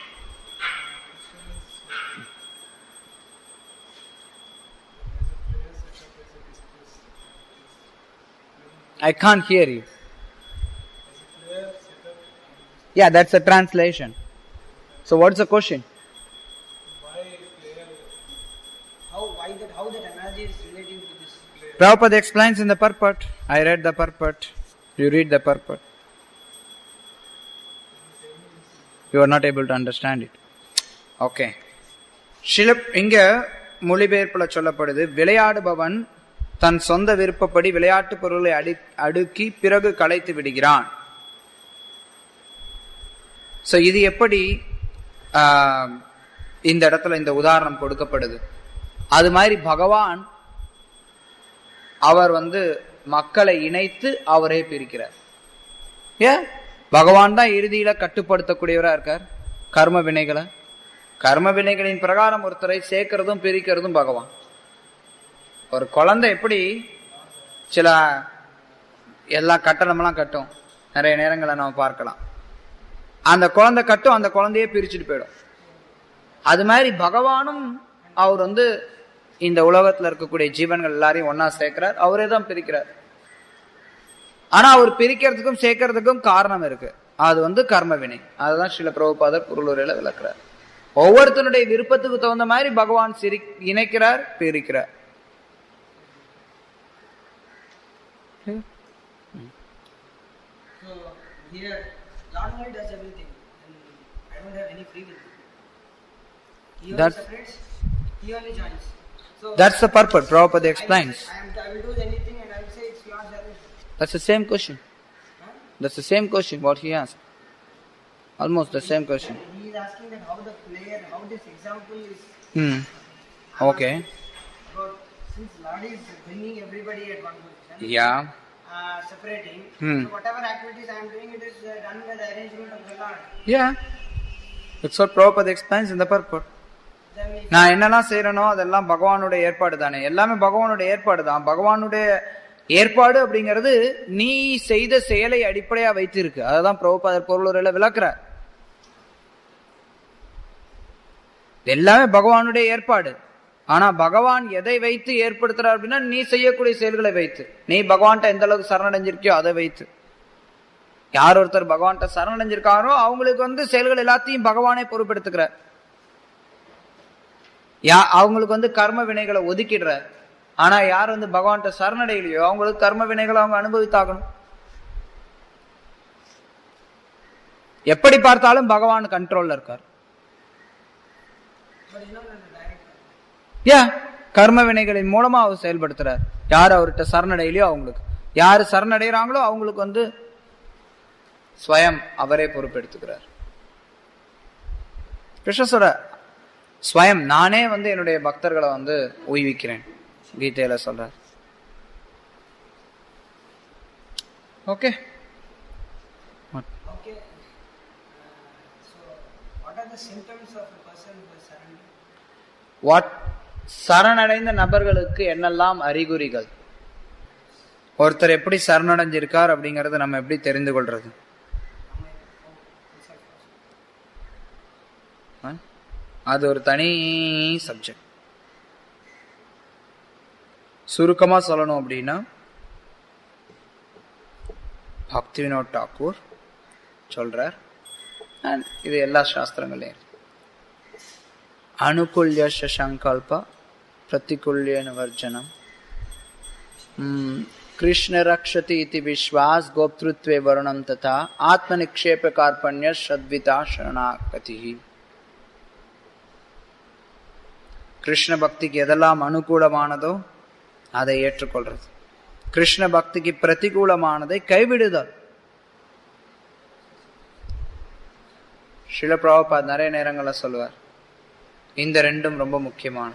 I can't hear you. Yeah, that's a translation. So what's the question? How that analogy is relating to this? Prabhupada explains in the purport. I read the purport. You read the purport. You are not able to understand it. Okay. இங்க மொழிபெயர்ப்புல சொல்லப்படுது, விளையாடுபவன் தன் சொந்த விருப்பப்படி விளையாட்டு பொருளை அடுக்கி பிறகு கலைத்து விடுகிறான். சோ இது எப்படி இந்த இடத்துல இந்த உதாரணம் கொடுக்கப்படுது. அது மாதிரி பகவான் அவர் வந்து மக்களை இணைத்து அவரே பிரிக்கிறார். பகவான் தான் இறுதியில கட்டுப்படுத்தக்கூடியவரா இருக்கார் கர்ம வினைகளை. கர்ம வினைகளின் பிரகாரம் ஒருத்தரை சேர்க்கிறதும் பிரிக்கிறதும் பகவான். ஒரு குழந்தை எப்படி சில எல்லா கட்டணமெல்லாம் கட்டும், நிறைய நேரங்களை நம்ம பார்க்கலாம். அந்த குழந்தை கட்டும், அந்த குழந்தையே பிரிச்சுட்டு போயிடும். அது மாதிரி பகவானும் அவர் வந்து இந்த உலகத்துல இருக்கக்கூடிய ஜீவன்கள் எல்லாரையும் ஒன்னா சேர்க்கிறார், அவரே தான் பிரிக்கிறார். ஆனா அவர் பிரிக்கிறதுக்கும் சேர்க்கறதுக்கும் காரணம் இருக்கு, அது வந்து கர்ம வினை. அதுதான் ஸ்ரீல பிரபுபாதர் பொருளுரையில விளக்குறார். ஒவ்வொருத்தனுடைய விருப்பத்துக்கு தகுந்த மாதிரி பகவான் இணைக்கிறார், பிரிக்கிறார். Here, Lord only does everything, and I don't have any free will. He only separates, he only joins. So that's the purpose. Prabhupada explains. I will do anything, and I will say it's Lord's service. That's the same question. That's the same question what he asked. Almost the same question. He is asking that how the player, how this example is. Okay. About since Lord is bringing everybody at one position. Yeah. Separating. So whatever activities I am doing, it is done by the arrangement of the Lord. Yeah. That's what Prabhupada explains in the purport. நான் என்னெல்லாம் செய்யறனோ அதெல்லாம் பகவானுடைய ஏற்பாடு தானே, எல்லாமே பகவானுடைய ஏற்பாடு தான். பகவானுடைய ஏற்பாடு அப்படிங்கிறது நீ செய்த செயலை அடிப்படையா வைத்து இருக்கு. அதுதான் பிரபுபாதர் பொருளுரையில விளக்குறார். எல்லாமே பகவானுடைய ஏற்பாடு. ஆனா பகவான் எதை வைத்து ஏற்படுத்துறார் அப்படின்னா நீ செய்யக்கூடிய செயல்களை வைத்து, நீ பகவான்கிட்ட எந்த அளவுக்கு சரணடைஞ்சிருக்கியோ அதை வைத்து. யார் ஒருத்தர் பகவான்கிட்ட சரணடைஞ்சிருக்காரோ அவங்களுக்கு வந்து செயல்கள் எல்லாத்தையும் பகவானே பொறுப்பெடுத்துக்கிறார். அவங்களுக்கு வந்து கர்ம வினைகளை ஒதுக்கிடுறார். ஆனா யார் வந்து பகவான்கிட்ட சரணடையிலையோ அவங்களுக்கு கர்ம வினைகளை அவங்க அனுபவித்தாகணும். எப்படி பார்த்தாலும் பகவான் கண்ட்ரோல்ல இருக்கார். கர்ம வினைகளின் மூலமா அவர் செயல்படுத்துறார். யார் அவர்கிட்ட சரணடையிலையோ அவங்களுக்கு, யாரு சரணடைகிறாங்களோ அவங்களுக்கு ஸ்வயம் அவரே பொறுப்பெடுத்துக்கிறார். கிருஷ்ண சொல்ற ஸ்வயம் நானே என்னுடைய பக்தர்களை உய்விக்கிறேன் கீதையில சொல்றார். Okay. Okay. So, what are the symptoms of a person who is surrendered? சரணடைந்த நபர்களுக்கு என்னெல்லாம் அறிகுறிகள்? ஒருத்தர் எப்படி சரணடைஞ்சிருக்கார் அப்படிங்கறத நம்ம எப்படி தெரிந்து கொள்றது? அது ஒரு தனி சப்ஜெக்ட். சுருக்கமா சொல்லணும் அப்படின்னா பக்தி வினோத் தாக்கூர் சொல்றார், இது எல்லா சாஸ்திரங்களையும், அனுகூல்ய சங்கல்ப பிரதிகூல்ய வர்ஜனம் கிருஷ்ண ரக்ஷதி இதி விஸ்வாஸ் கோப்திருத்வே வருணம் ததா ஆத்ம நிக்ஷேப கார்பண்ய சத்விதா சரணாகதி. கிருஷ்ண பக்திக்கு எதெல்லாம் அனுகூலமானதோ அதை ஏற்றுக்கொள்றது, கிருஷ்ண பக்திக்கு பிரதிகூலமானதை கைவிடுதல். ஸ்ரீல பிரபுபாத் நிறைய நேரங்கள்ல சொல்லுவார், இந்த ரெண்டும் ரொம்ப முக்கியமான.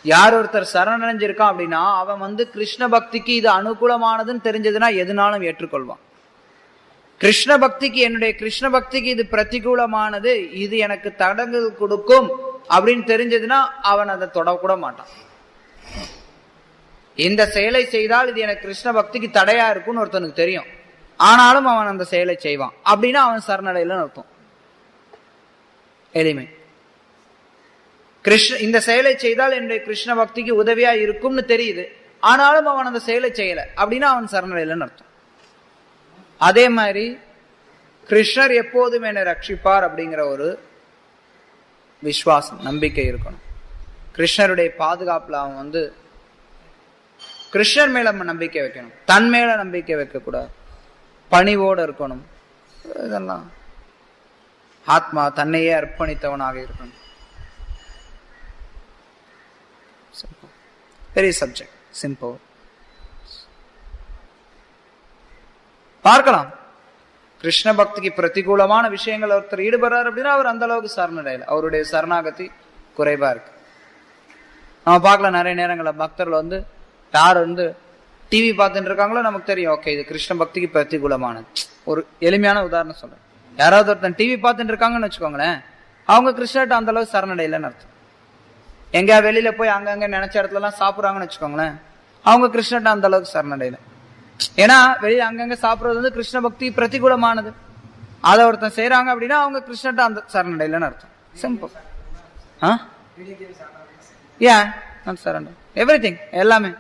யார் ஒருத்தர் சரணடைஞ்சிருக்கான் அப்படின்னா அவன் கிருஷ்ண பக்திக்கு இது அனுகூலமானதுன்னு தெரிஞ்சதுன்னா எதுனாலும் ஏற்றுக்கொள்வான். கிருஷ்ண பக்திக்கு, என்னுடைய கிருஷ்ண பக்திக்கு இது பிரதிகூலமானது, இது எனக்கு தடங்கல் கொடுக்கும் அப்படின்னு தெரிஞ்சதுன்னா அவன் அதை தொடக்கூட மாட்டான். இந்த செயலை செய்தால் இது எனக்கு கிருஷ்ண பக்திக்கு தடையா இருக்கும்னு ஒருத்தனுக்கு தெரியும், ஆனாலும் அவன் அந்த செயலை செய்வான் அப்படின்னா அவன் சரணடையிலன்னு அர்த்தம். எளிமை. இந்த செயலை செய்தால் என்னுடைய கிருஷ்ண பக்திக்கு உதவியா இருக்கும்னு தெரியுது, ஆனாலும் அவன் அந்த செயலை செய்யல அப்படின்னா அவன் சரணடையிலன்னு அர்த்தம். அதே மாதிரி கிருஷ்ணர் எப்போதும் என்னை ரட்சிப்பார் அப்படிங்கிற ஒரு விசுவாசம், நம்பிக்கை இருக்கணும். கிருஷ்ணருடைய பாதுகாப்புல அவன் கிருஷ்ணர் மேல நம்பிக்கை வைக்கணும், தன் மேல நம்பிக்கை வைக்க கூடாது, பணிவோடு இருக்கணும். இதெல்லாம் ஆத்மா தன்னையே அர்ப்பணித்தவனாக இருக்கணும். Very subject, simple. பார்க்கலாம், கிருஷ்ண பக்திக்கு பிரதிகூலமான விஷயங்கள் ஒருத்தர் ஈடுபடுறாரு அப்படின்னா அவர் அந்த அளவுக்கு சரணடையல, அவருடைய சரணாகதி குறைவா இருக்கு. நம்ம பார்க்கலாம் நிறைய நேரங்களில் பக்தர்கள் யார் டிவி பார்த்துட்டு இருக்காங்களோ நமக்கு தெரியும், ஓகே இது கிருஷ்ண பக்திக்கு பிரதிகூலமானது. ஒரு எளிமையான உதாரணம் சொல்றேன், யாராவது ஒருத்தன் டிவி பார்த்துட்டு இருக்காங்கன்னு வச்சுக்கோங்களேன், அவங்க கிருஷ்ணர்கிட்ட அந்த அளவுக்கு சரணடையிலன்னு அர்த்தம். எங்கேயா வெளியில போய் அங்கங்க நினைச்ச இடத்துல எல்லாம் சாப்பிடுறாங்கன்னு வச்சுக்கோங்களேன், அவங்க கிருஷ்ணர்கிட்ட அந்த அளவுக்கு சரணடையில. ஏன்னா வெளியில அங்கங்க சாப்பிடுறது கிருஷ்ண பக்தி பிரதிகூலமானது, அதை ஒருத்தன் செய்யறாங்க அப்படின்னா அவங்க கிருஷ்ணர்கிட்ட அந்த சரணடையிலன்னு அர்த்தம். சிம்பிள். சரண் எவ்ரிதிங், எல்லாமே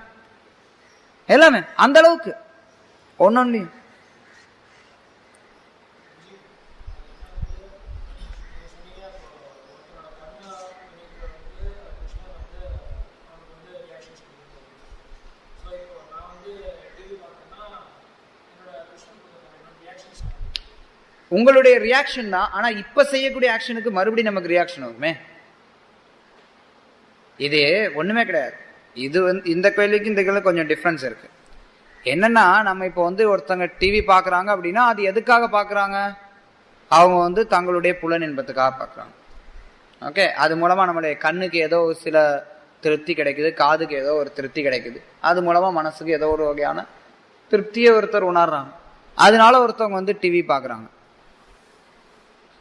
எல்லாமே அந்த அளவுக்கு ஒன்னொன்னையும். உங்களுடைய ரியாக்ஷன் தான், ஆனா இப்ப செய்யக்கூடிய ஆக்ஷனுக்கு மறுபடியும் நமக்கு ரியாக்ஷன் வருமே. இது ஒண்ணுமே கிடையாது. இது இந்த கேள்விக்கு இந்த கேள்வி கொஞ்சம் டிஃபரன்ஸ் இருக்கு. என்னன்னா நம்ம இப்போ ஒருத்தங்க டிவி பாக்குறாங்க அப்படின்னா அது எதுக்காக பாக்குறாங்க? அவங்க தங்களுடைய புலன் இன்பத்துக்காக பாக்குறாங்க. ஓகே, அது மூலமா நம்மளுடைய கண்ணுக்கு ஏதோ சில திருப்தி கிடைக்குது, காதுக்கு ஏதோ ஒரு திருப்தி கிடைக்குது, அது மூலமா மனசுக்கு ஏதோ ஒரு வகையான திருப்தியை ஒருத்தர் உணர்றாங்க, அதனால ஒருத்தவங்க டிவி பாக்குறாங்க.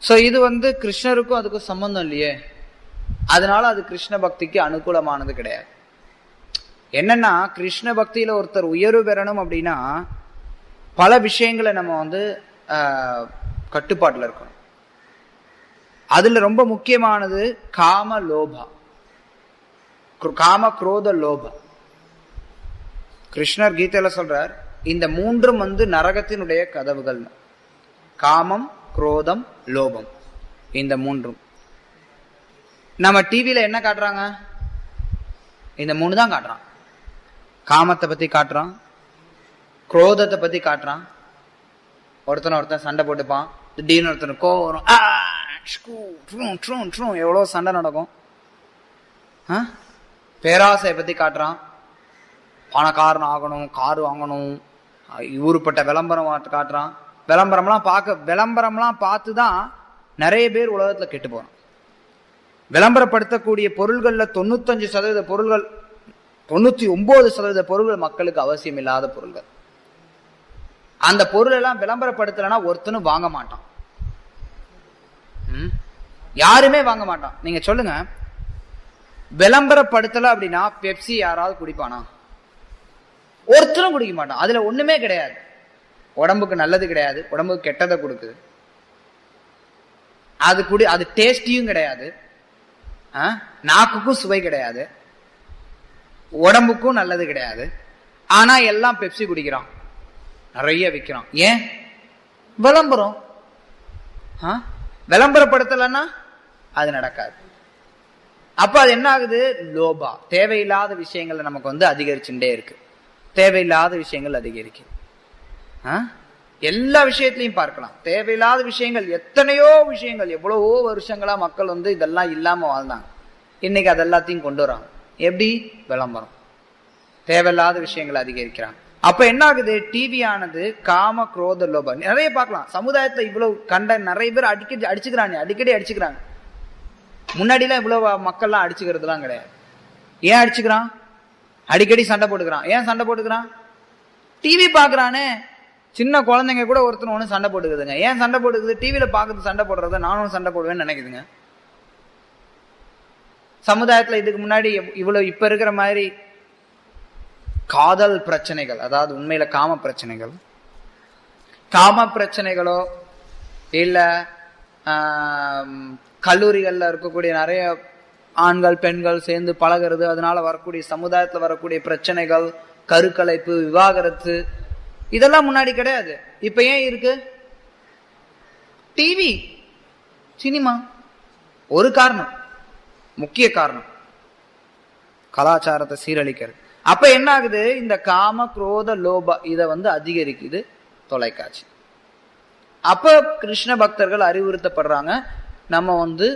சோ இது கிருஷ்ணருக்கும் அதுக்கும் சம்பந்தம் இல்லையே, அதனால அது கிருஷ்ண பக்திக்கு அனுகூலமானது கிடையாது. என்னன்னா கிருஷ்ண பக்தியில ஒருத்தர் உயர்வு பெறணும் அப்படின்னா பல விஷயங்களை நம்ம கட்டுப்பாட்டுல இருக்கணும். அதுல ரொம்ப முக்கியமானது காம லோபா, காம குரோத லோபா. கிருஷ்ணர் கீதையில சொல்றார், இந்த மூன்றும் நரகத்தினுடைய கதவுகள். காமம், குரோதம், லோபம், இந்த மூன்றும். நம்ம டிவியில என்ன காட்டுறாங்க? இந்த மூணு தான் காட்டுறான். காமத்தை பத்தி காட்டுறான், குரோதத்தை பத்தி காட்டுறான், ஒருத்தன் சண்டை போட்டுப்பான், திடீர்னு ஒருத்தர் கோவம் வரும், எவ்வளவு சண்டை நடக்கும். பேராசையை பத்தி காட்டுறான், பணக்காரன் ஆகணும், கார் வாங்கணும், ஊருப்பட்ட விளம்பரம் காட்டுறான். விளம்பரம்லாம் பார்த்துதான் நிறைய பேர் உலகத்துல கெட்டு போறான். விளம்பரப்படுத்தக்கூடிய பொருள்கள்ல 95% பொருள்கள், 99% பொருள்கள் மக்களுக்கு அவசியம் இல்லாத பொருள்கள். அந்த பொருள் எல்லாம் விளம்பரப்படுத்தலைன்னா ஒருத்தனும் வாங்க மாட்டான், யாருமே வாங்க மாட்டான். நீங்க சொல்லுங்க, விளம்பரப்படுத்தல அப்படின்னா பெப்சி யாராவது குடிப்பானா? ஒருத்தரும் குடிக்க மாட்டான். அதுல ஒண்ணுமே கிடையாது, உடம்புக்கு நல்லது கிடையாது, உடம்புக்கு கெட்டதை கொடுக்குது, அது டேஸ்டியும் கிடையாது, நாக்குக்கும் சுவை கிடையாது, உடம்புக்கும் நல்லது கிடையாது. ஆனா எல்லாம் பெப்சி குடிக்கிறான், நிறைய விற்கிறான். ஏன்? விளம்பரம். விளம்பரப்படுத்தலன்னா அது நடக்காது. அப்ப அது என்ன ஆகுது? லோபா, தேவையில்லாத விஷயங்கள் நமக்கு வந்து அதிகரிச்சுட்டே இருக்கு. தேவையில்லாத விஷயங்கள் அதிகரிக்கு. எல்லா விஷயத்திலையும் பார்க்கலாம், தேவையில்லாத விஷயங்கள், எத்தனையோ விஷயங்கள், எவ்வளவோ வருஷங்களா மக்கள் வந்து இதெல்லாம் இல்லாம வாழ்ந்தாங்க. இன்னைக்கு அதெல்லாத்தையும் கொண்டு வராங்க. எப்படி? விளம்பரம். தேவையில்லாத விஷயங்கள் அதிகரிக்கிறாங்க. அப்ப என்ன ஆகுது? டிவி ஆனது காம குரோத லோபம் நிறைய பார்க்கலாம். சமுதாயத்துல இவ்வளவு நிறைய பேர் அடிக்கடி அடிச்சுக்கிறாங்க. முன்னாடி எல்லாம் இவ்வளவு மக்கள்லாம் அடிச்சுக்கிறதுலாம் கிடையாது. ஏன் அடிச்சுக்கிறான்? அடிக்கடி சண்டை போட்டுக்கிறான். ஏன் சண்டை போட்டுக்கிறான்? டிவி பாக்குறானே. சின்ன குழந்தைங்க கூட ஒருத்தர் ஒண்ணு சண்டை போட்டுக்குதுங்க. ஏன் சண்டை போட்டுக்குது? டிவியில பாக்குறது சண்டை போடுறத நானும் சண்டை போடுவேன்னு நினைக்குதுங்க. சமுதாயத்துல இதுக்கு முன்னாடி இவ்வளவு இப்ப இருக்கிற மாதிரி காதல் பிரச்சனைகள், அதாவது உண்மையில காம பிரச்சனைகளோ இல்ல கல்லூரிகள்ல இருக்கக்கூடிய நிறைய ஆண்கள் பெண்கள் சேர்ந்து பழகிறது, அதனால வரக்கூடிய சமுதாயத்துல வரக்கூடிய பிரச்சனைகள், கருக்கலைப்பு, விவாகரத்து, இதெல்லாம் முன்னாடி கிடையாது. இப்ப ஏன் இருக்கு? டிவி, சினிமா ஒரு காரணம், முக்கிய காரணம், கலாச்சாரத்தை சீரழிக்கிறது. அப்ப என்ன ஆகுது? இந்த காம குரோத லோப இத வந்து அதிகரிக்குது தொலைக்காட்சி. அப்ப கிருஷ்ண பக்தர்கள் அறிவுறுத்தப்படுறாங்க, நம்ம வந்து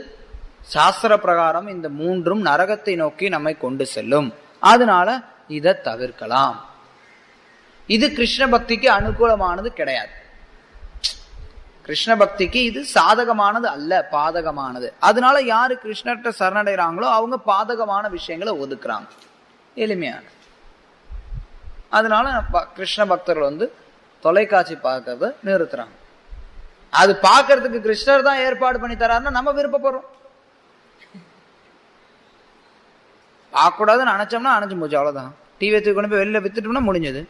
சாஸ்திர பிரகாரம் இந்த மூன்றும் நரகத்தை நோக்கி நம்மை கொண்டு செல்லும், அதனால இதை தவிர்க்கலாம். இது கிருஷ்ண பக்திக்கு அனுகூலமானது கிடையாது. கிருஷ்ண பக்திக்கு இது சாதகமானது அல்ல, பாதகமானது. அதனால யாரு கிருஷ்ணர்கிட்ட சரணடைறாங்களோ அவங்க பாதகமான விஷயங்களை ஒதுக்குறாங்க, எளிமையான. அதனால கிருஷ்ண பக்தர்கள் வந்து தொலைக்காட்சி பார்க்கறத நிறுத்துறாங்க. அது பார்க்கறதுக்கு கிருஷ்ணர் தான் ஏற்பாடு பண்ணி தராருன்னா நம்ம விருப்பப்படுறோம். பார்க்கக்கூடாதுன்னு நினைச்சோம்னா அணைச்சு போச்சு, அவ்வளவுதான். டிவி கொண்டு போய் வெளியில வித்துட்டோம்னா முடிஞ்சது.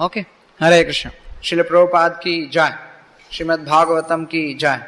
ओके, हरे कृष्ण। श्रील प्रभुपाद की जय, श्रीमद् भागवतम की जय।